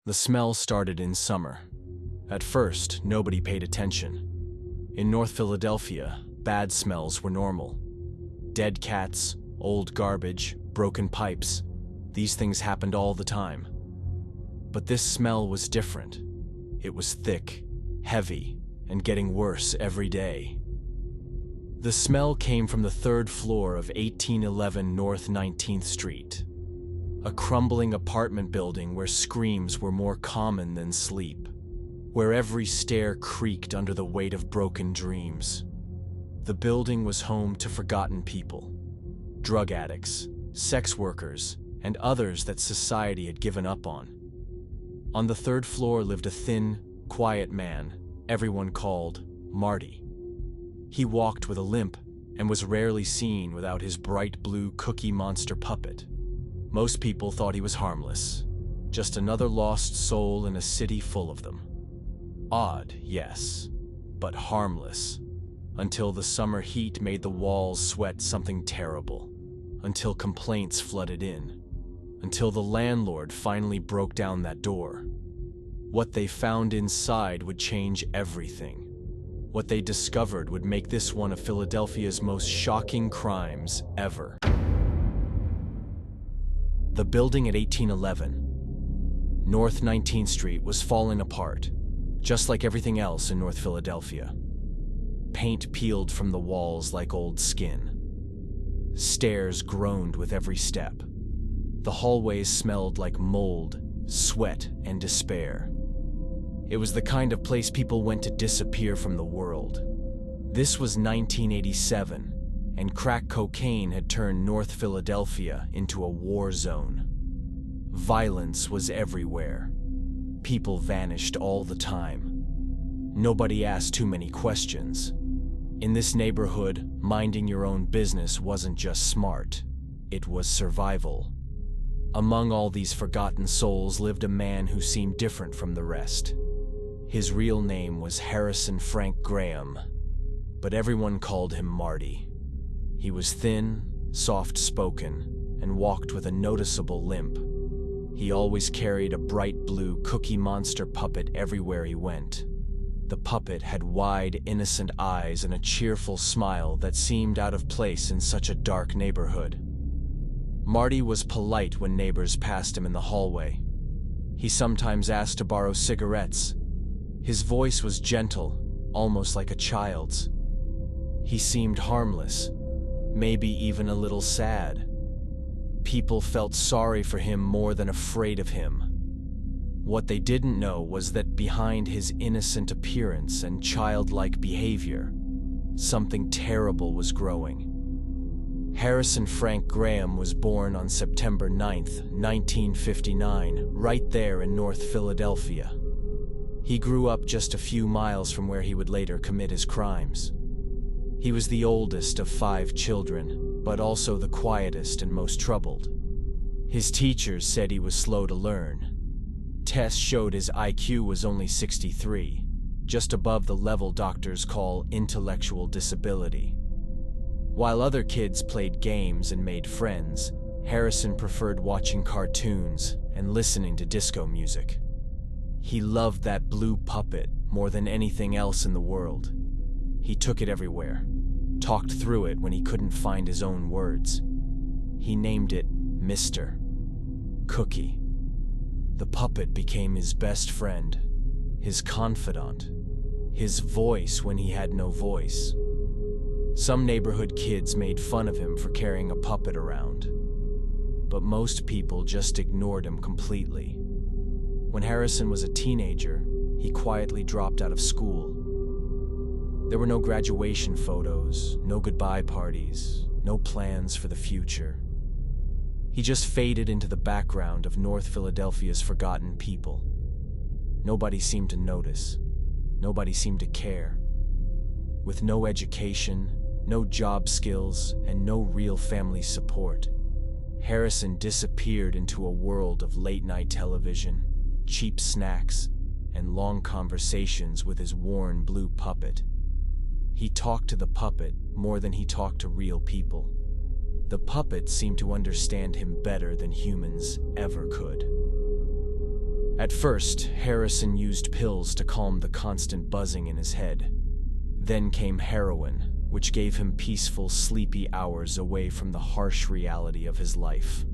The smell started in summer. At first, nobody paid attention. In North Philadelphia, bad smells were normal. Dead cats, old garbage, broken pipes. These things happened all the time. But this smell was different. It was thick, heavy, and getting worse every day. The smell came from the third floor of 1811 North 19th Street, a crumbling apartment building where screams were more common than sleep, where every stair creaked under the weight of broken dreams. The building was home to forgotten people, drug addicts, sex workers, and others that society had given up on. On the third floor lived a thin, quiet man everyone called Marty. He walked with a limp and was rarely seen without his bright blue Cookie Monster puppet. Most people thought he was harmless, just another lost soul in a city full of them. Odd, yes, but harmless. Until the summer heat made the walls sweat something terrible. Until complaints flooded in. Until the landlord finally broke down that door. What they found inside would change everything. What they discovered would make this one of Philadelphia's most shocking crimes ever. The building at 1811, North 19th Street, was falling apart, just like everything else in North Philadelphia. Paint peeled from the walls like old skin. Stairs groaned with every step. The hallways smelled like mold, sweat, and despair. It was the kind of place people went to disappear from the world. This was 1987, and crack cocaine had turned North Philadelphia into a war zone. Violence was everywhere. People vanished all the time. Nobody asked too many questions. In this neighborhood, minding your own business wasn't just smart, it was survival. Among all these forgotten souls lived a man who seemed different from the rest. His real name was Harrison Frank Graham, but everyone called him Marty. He was thin, soft-spoken, and walked with a noticeable limp. He always carried a bright blue Cookie Monster puppet everywhere he went. The puppet had wide, innocent eyes and a cheerful smile that seemed out of place in such a dark neighborhood. Marty was polite when neighbors passed him in the hallway. He sometimes asked to borrow cigarettes. His voice was gentle, almost like a child's. He seemed harmless, maybe even a little sad. People felt sorry for him more than afraid of him. What they didn't know was that behind his innocent appearance and childlike behavior, something terrible was growing. Harrison Frank Graham was born on September 9th, 1959, right there in North Philadelphia. He grew up just a few miles from where he would later commit his crimes. He was the oldest of 5 children, but also the quietest and most troubled. His teachers said he was slow to learn. Tests showed his IQ was only 63, just above the level doctors call intellectual disability. While other kids played games and made friends, Harrison preferred watching cartoons and listening to disco music. He loved that blue puppet more than anything else in the world. He took it everywhere, talked through it when he couldn't find his own words. He named it Mr. Cookie. The puppet became his best friend, his confidant, his voice when he had no voice. Some neighborhood kids made fun of him for carrying a puppet around, but most people just ignored him completely. When Harrison was a teenager, he quietly dropped out of school. There were no graduation photos, no goodbye parties, no plans for the future. He just faded into the background of North Philadelphia's forgotten people. Nobody seemed to notice. Nobody seemed to care. With no education, no job skills, and no real family support, Harrison disappeared into a world of late-night television, cheap snacks, and long conversations with his worn blue puppet. He talked to the puppet more than he talked to real people. The puppet seemed to understand him better than humans ever could. At first, Harrison used pills to calm the constant buzzing in his head. Then came heroin, which gave him peaceful, sleepy hours away from the harsh reality of his life.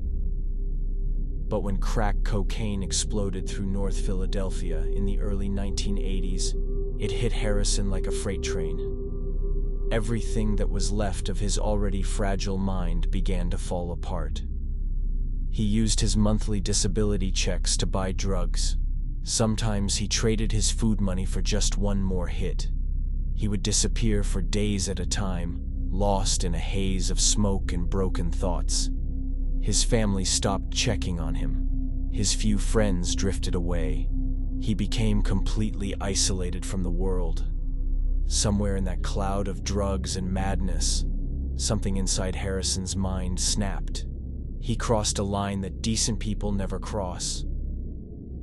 But when crack cocaine exploded through North Philadelphia in the early 1980s, it hit Harrison like a freight train. Everything that was left of his already fragile mind began to fall apart. He used his monthly disability checks to buy drugs. Sometimes he traded his food money for just one more hit. He would disappear for days at a time, lost in a haze of smoke and broken thoughts. His family stopped checking on him. His few friends drifted away. He became completely isolated from the world. Somewhere in that cloud of drugs and madness, something inside Harrison's mind snapped. He crossed a line that decent people never cross.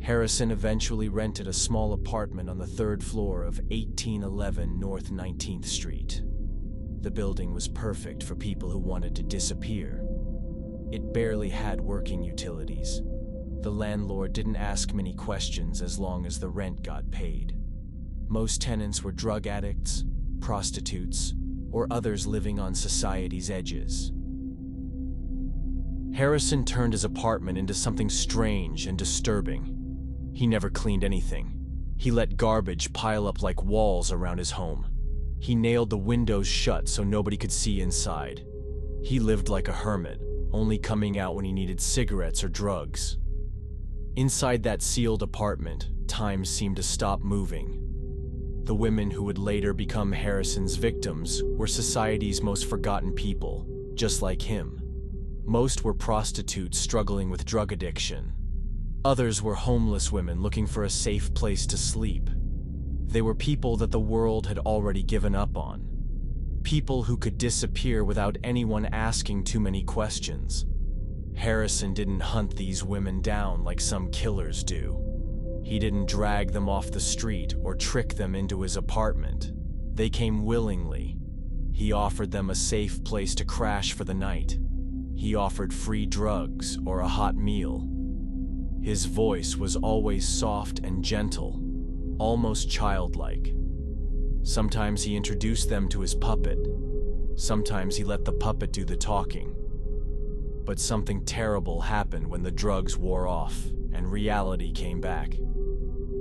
Harrison eventually rented a small apartment on the third floor of 1811 North 19th Street. The building was perfect for people who wanted to disappear. It barely had working utilities. The landlord didn't ask many questions as long as the rent got paid. Most tenants were drug addicts, prostitutes, or others living on society's edges. Harrison turned his apartment into something strange and disturbing. He never cleaned anything. He let garbage pile up like walls around his home. He nailed the windows shut so nobody could see inside. He lived like a hermit, only coming out when he needed cigarettes or drugs. Inside that sealed apartment, time seemed to stop moving. The women who would later become Harrison's victims were society's most forgotten people, just like him. Most were prostitutes struggling with drug addiction. Others were homeless women looking for a safe place to sleep. They were people that the world had already given up on. People who could disappear without anyone asking too many questions. Harrison didn't hunt these women down like some killers do. He didn't drag them off the street or trick them into his apartment. They came willingly. He offered them a safe place to crash for the night. He offered free drugs or a hot meal. His voice was always soft and gentle, almost childlike. Sometimes he introduced them to his puppet. Sometimes he let the puppet do the talking. But something terrible happened when the drugs wore off and reality came back.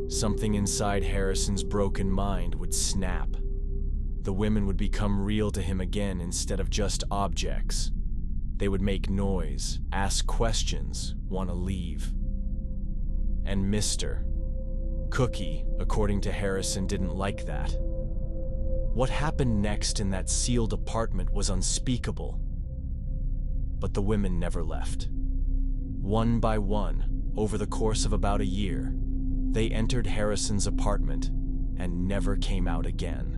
Something inside Harrison's broken mind would snap. The women would become real to him again instead of just objects. They would make noise, ask questions, want to leave. And Mr. Cookie, according to Harrison, didn't like that. What happened next in that sealed apartment was unspeakable. But the women never left. One by one, over the course of about a year, they entered Harrison's apartment and never came out again.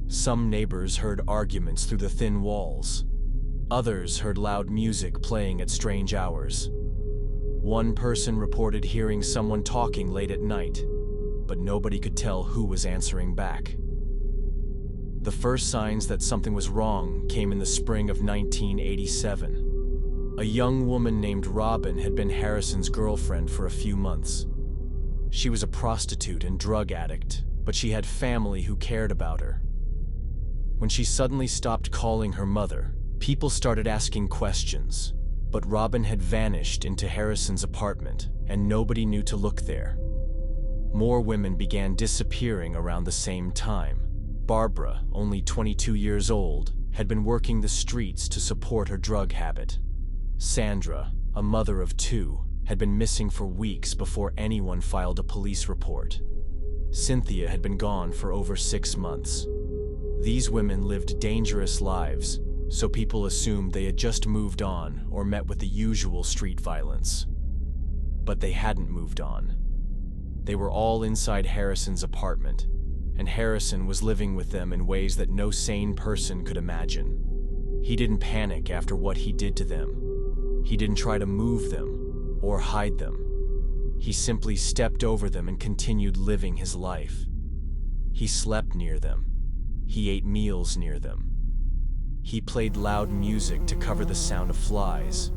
Some neighbors heard arguments through the thin walls. Others heard loud music playing at strange hours. One person reported hearing someone talking late at night, but nobody could tell who was answering back. The first signs that something was wrong came in the spring of 1987. A young woman named Robin had been Harrison's girlfriend for a few months. She was a prostitute and drug addict, but she had family who cared about her. When she suddenly stopped calling her mother, people started asking questions. But Robin had vanished into Harrison's apartment, and nobody knew to look there. More women began disappearing around the same time. Barbara, only 22 years old, had been working the streets to support her drug habit. Sandra, a mother of two, had been missing for weeks before anyone filed a police report. Cynthia had been gone for over 6 months. These women lived dangerous lives, so people assumed they had just moved on or met with the usual street violence. But they hadn't moved on. They were all inside Harrison's apartment, and Harrison was living with them in ways that no sane person could imagine. He didn't panic after what he did to them. He didn't try to move them or hide them. He simply stepped over them and continued living his life. He slept near them. He ate meals near them. He played loud music to cover the sound of flies.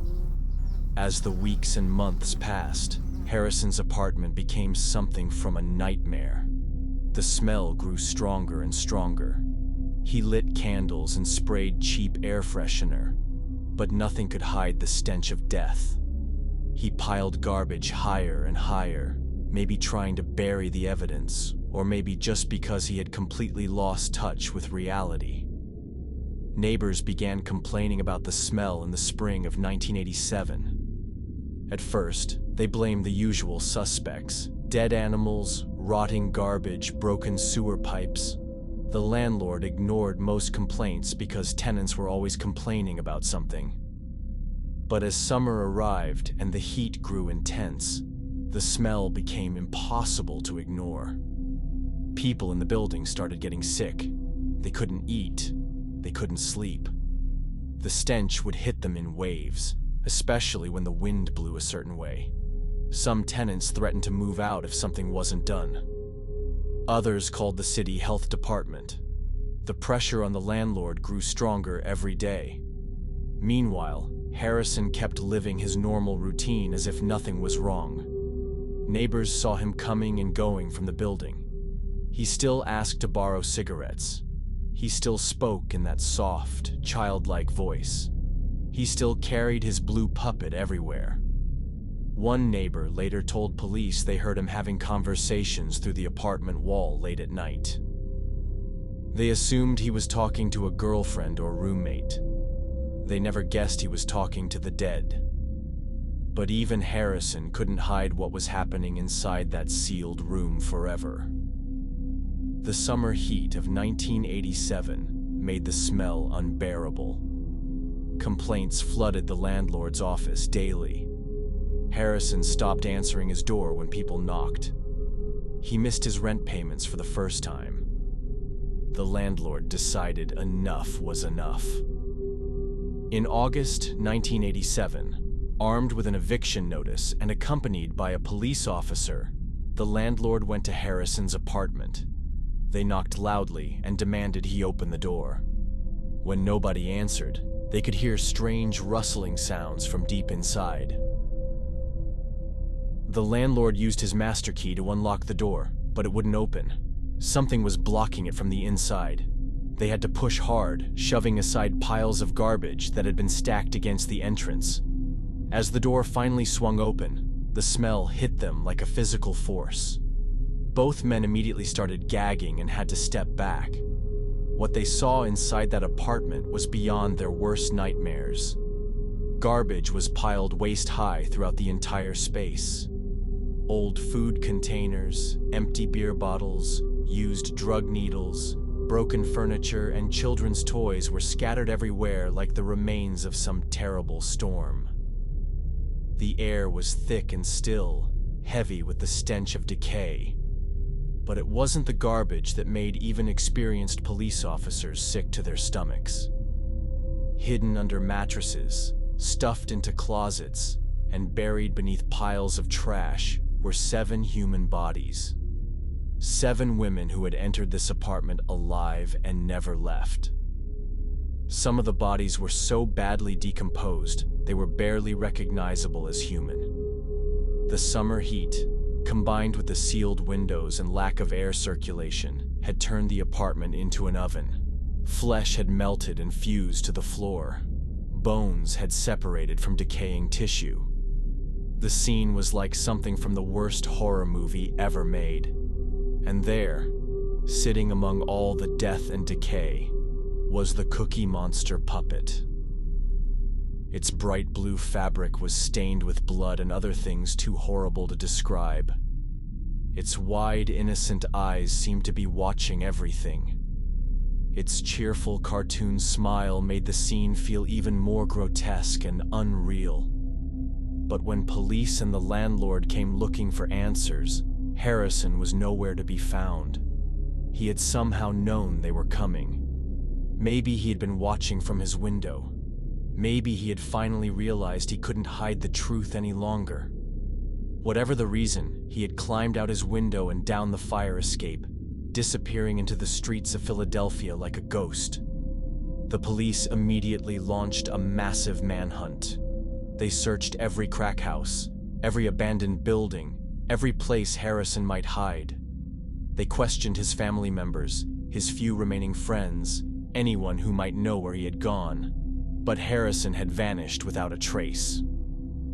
As the weeks and months passed, Harrison's apartment became something from a nightmare. The smell grew stronger and stronger. He lit candles and sprayed cheap air freshener, but nothing could hide the stench of death. He piled garbage higher and higher, maybe trying to bury the evidence, or maybe just because he had completely lost touch with reality. Neighbors began complaining about the smell in the spring of 1987. At first, they blamed the usual suspects: dead animals, rotting garbage, broken sewer pipes. The landlord ignored most complaints because tenants were always complaining about something. But as summer arrived and the heat grew intense, the smell became impossible to ignore. People in the building started getting sick. They couldn't eat. They couldn't sleep. The stench would hit them in waves, especially when the wind blew a certain way. Some tenants threatened to move out if something wasn't done. Others called the city health department. The pressure on the landlord grew stronger every day. Meanwhile, Harrison kept living his normal routine as if nothing was wrong. Neighbors saw him coming and going from the building. He still asked to borrow cigarettes. He still spoke in that soft, childlike voice. He still carried his blue puppet everywhere. One neighbor later told police they heard him having conversations through the apartment wall late at night. They assumed he was talking to a girlfriend or roommate. They never guessed he was talking to the dead. But even Harrison couldn't hide what was happening inside that sealed room forever. The summer heat of 1987 made the smell unbearable. Complaints flooded the landlord's office daily. Harrison stopped answering his door when people knocked. He missed his rent payments for the first time. The landlord decided enough was enough. In August 1987, armed with an eviction notice and accompanied by a police officer, the landlord went to Harrison's apartment. They knocked loudly and demanded he open the door. When nobody answered, they could hear strange rustling sounds from deep inside. The landlord used his master key to unlock the door, but it wouldn't open. Something was blocking it from the inside. They had to push hard, shoving aside piles of garbage that had been stacked against the entrance. As the door finally swung open, the smell hit them like a physical force. Both men immediately started gagging and had to step back. What they saw inside that apartment was beyond their worst nightmares. Garbage was piled waist-high throughout the entire space. Old food containers, empty beer bottles, used drug needles, broken furniture, and children's toys were scattered everywhere like the remains of some terrible storm. The air was thick and still, heavy with the stench of decay. But it wasn't the garbage that made even experienced police officers sick to their stomachs. Hidden under mattresses, stuffed into closets, and buried beneath piles of trash were 7 human bodies. 7 women who had entered this apartment alive and never left. Some of the bodies were so badly decomposed, they were barely recognizable as human. The summer heat, combined with the sealed windows and lack of air circulation, had turned the apartment into an oven. Flesh had melted and fused to the floor. Bones had separated from decaying tissue. The scene was like something from the worst horror movie ever made. And there, sitting among all the death and decay, was the Cookie Monster puppet. Its bright blue fabric was stained with blood and other things too horrible to describe. Its wide, innocent eyes seemed to be watching everything. Its cheerful cartoon smile made the scene feel even more grotesque and unreal. But when police and the landlord came looking for answers, Harrison was nowhere to be found. He had somehow known they were coming. Maybe he had been watching from his window. Maybe he had finally realized he couldn't hide the truth any longer. Whatever the reason, he had climbed out his window and down the fire escape, disappearing into the streets of Philadelphia like a ghost. The police immediately launched a massive manhunt. They searched every crack house, every abandoned building, every place Harrison might hide. They questioned his family members, his few remaining friends, anyone who might know where he had gone. But Harrison had vanished without a trace.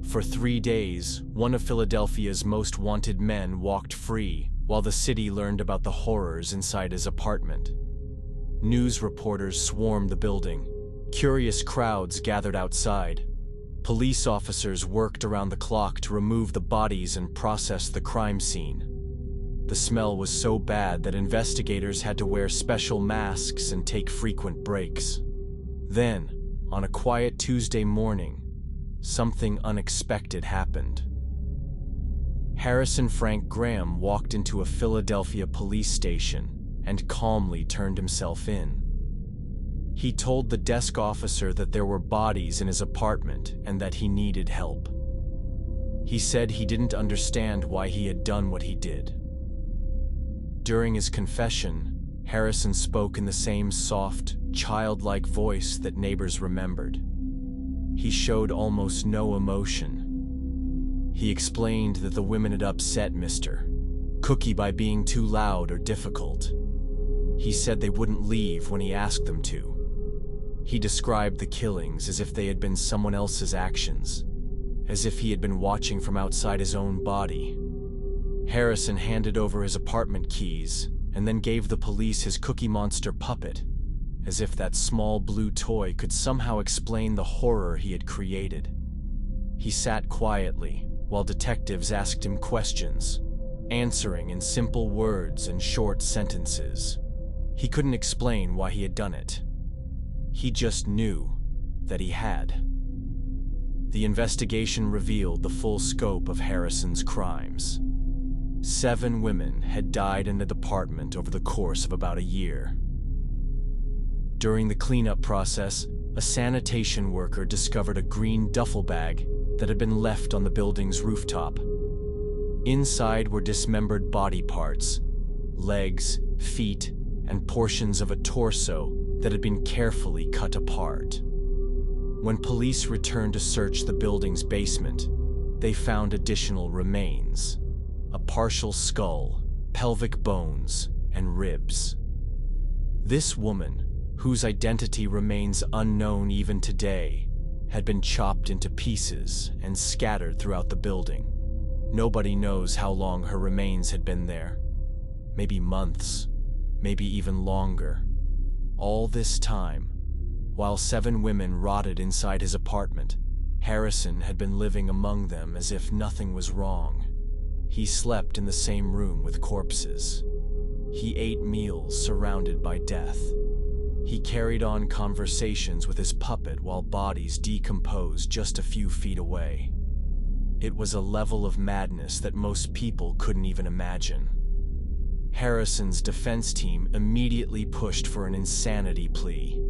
For 3 days, one of Philadelphia's most wanted men walked free while the city learned about the horrors inside his apartment. News reporters swarmed the building. Curious crowds gathered outside. Police officers worked around the clock to remove the bodies and process the crime scene. The smell was so bad that investigators had to wear special masks and take frequent breaks. Then, on a quiet Tuesday morning, something unexpected happened. Harrison Frank Graham walked into a Philadelphia police station and calmly turned himself in. He told the desk officer that there were bodies in his apartment and that he needed help. He said he didn't understand why he had done what he did. During his confession, Harrison spoke in the same soft, childlike voice that neighbors remembered. He showed almost no emotion. He explained that the women had upset Mr. Cookie by being too loud or difficult. He said they wouldn't leave when he asked them to. He described the killings as if they had been someone else's actions, as if he had been watching from outside his own body. Harrison handed over his apartment keys and then gave the police his Cookie Monster puppet, as if that small blue toy could somehow explain the horror he had created. He sat quietly while detectives asked him questions, answering in simple words and short sentences. He couldn't explain why he had done it. He just knew that he had. The investigation revealed the full scope of Harrison's crimes. 7 women had died in the apartment over the course of about a year. During the cleanup process, a sanitation worker discovered a green duffel bag that had been left on the building's rooftop. Inside were dismembered body parts, legs, feet, and portions of a torso that had been carefully cut apart. When police returned to search the building's basement, they found additional remains: a partial skull, pelvic bones, and ribs. This woman, whose identity remains unknown even today, had been chopped into pieces and scattered throughout the building. Nobody knows how long her remains had been there. Maybe months, maybe even longer. All this time, while 7 women rotted inside his apartment, Harrison had been living among them as if nothing was wrong. He slept in the same room with corpses. He ate meals surrounded by death. He carried on conversations with his puppet while bodies decomposed just a few feet away. It was a level of madness that most people couldn't even imagine. Harrison's defense team immediately pushed for an insanity plea.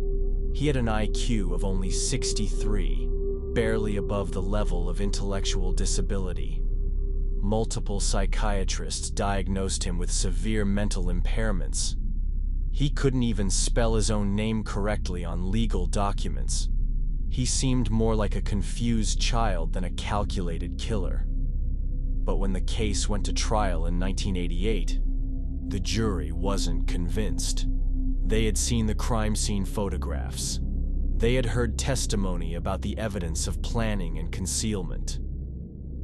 He had an IQ of only 63, barely above the level of intellectual disability. Multiple psychiatrists diagnosed him with severe mental impairments. He couldn't even spell his own name correctly on legal documents. He seemed more like a confused child than a calculated killer. But when the case went to trial in 1988, the jury wasn't convinced. They had seen the crime scene photographs. They had heard testimony about the evidence of planning and concealment.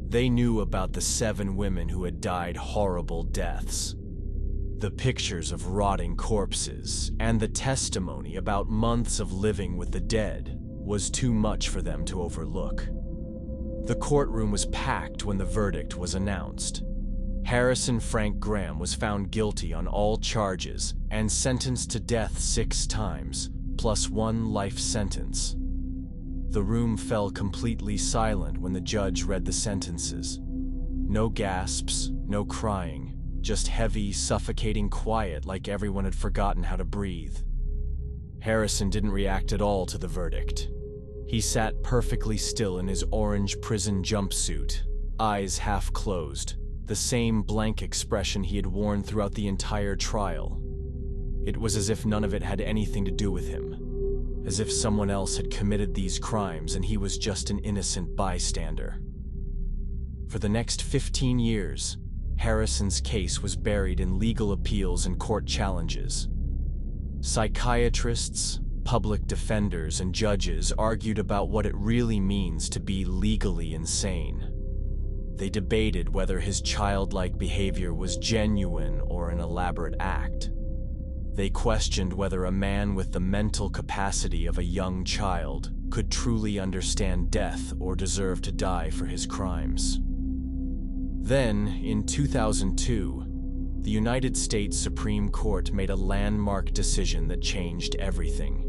They knew about the 7 women who had died horrible deaths. The pictures of rotting corpses and the testimony about months of living with the dead was too much for them to overlook. The courtroom was packed when the verdict was announced. Harrison Frank Graham was found guilty on all charges and sentenced to death 6 times, plus 1 life sentence. The room fell completely silent when the judge read the sentences. No gasps, no crying, just heavy, suffocating quiet like everyone had forgotten how to breathe. Harrison didn't react at all to the verdict. He sat perfectly still in his orange prison jumpsuit, eyes half closed, the same blank expression he had worn throughout the entire trial. It was as if none of it had anything to do with him, as if someone else had committed these crimes and he was just an innocent bystander. For the next 15 years, Harrison's case was buried in legal appeals and court challenges. Psychiatrists, public defenders, and judges argued about what it really means to be legally insane. They debated whether his childlike behavior was genuine or an elaborate act. They questioned whether a man with the mental capacity of a young child could truly understand death or deserve to die for his crimes. Then, in 2002, the United States Supreme Court made a landmark decision that changed everything.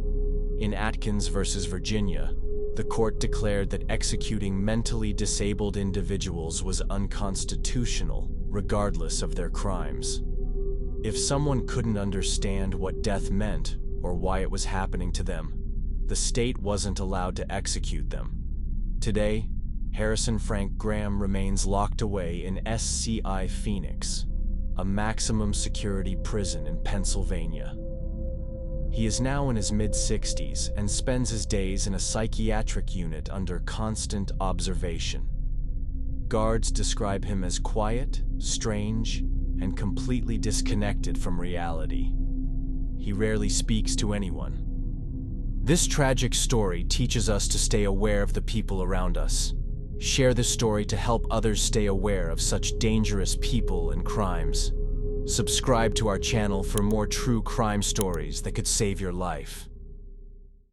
In Atkins versus Virginia, the court declared that executing mentally disabled individuals was unconstitutional, regardless of their crimes. If someone couldn't understand what death meant or why it was happening to them, the state wasn't allowed to execute them. Today, Harrison Frank Graham remains locked away in SCI Phoenix, a maximum security prison in Pennsylvania. He is now in his mid-60s and spends his days in a psychiatric unit under constant observation. Guards describe him as quiet, strange, and completely disconnected from reality. He rarely speaks to anyone. This tragic story teaches us to stay aware of the people around us. Share this story to help others stay aware of such dangerous people and crimes. Subscribe to our channel for more true crime stories that could save your life.